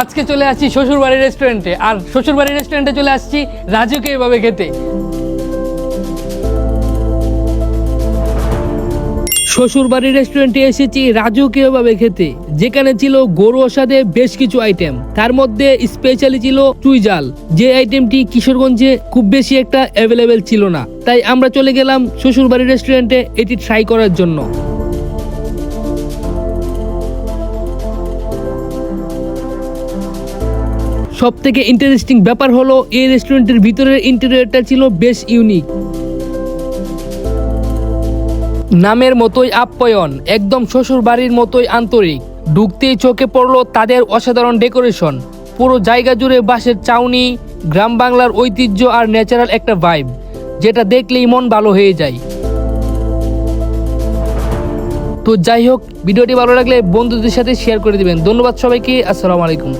আজকে চলে আসছি শ্বশুরবাড়ির রেস্টুরেন্টে, আর শ্বশুরবাড়ির রেস্টুরেন্টে চলে আসছি রাজকীয়ভাবে খেতে। শ্বশুরবাড়ির রেস্টুরেন্টে এসেছি রাজকীয়ভাবে খেতে, যেখানে ছিল গরু স্বাদে বেশ কিছু আইটেম। তার মধ্যে স্পেশালি ছিল চুই জাল, যে আইটেমটি কিশোরগঞ্জে খুব বেশি একটা অ্যাভেলেবেল ছিল না। তাই আমরা চলে গেলাম শ্বশুরবাড়ির রেস্টুরেন্টে এটি ট্রাই করার জন্য। সব থেকে ইন্টারেস্টিং ব্যাপার হলো এই রেস্টুরেন্টের ভিতরের ইন্টেরিয়রটা ছিল বেশ ইউনিক। নামের মতোই আপ্যায়ন, একদম শ্বশুর বাড়ির মতোই আন্তরিক। ঢুকতেই চোখে পড়লো তাদের অসাধারণ ডেকোরেশন। পুরো জায়গা জুড়ে বাঁশের চাউনি, গ্রাম বাংলার ঐতিহ্য আর ন্যাচারাল একটা ভাইব, যেটা দেখলেই মন ভালো হয়ে যায়। তো যাই হোক, ভিডিওটি ভালো লাগলে বন্ধুদের সাথে শেয়ার করে দিবেন। ধন্যবাদ সবাইকে। আসসালামু আলাইকুম।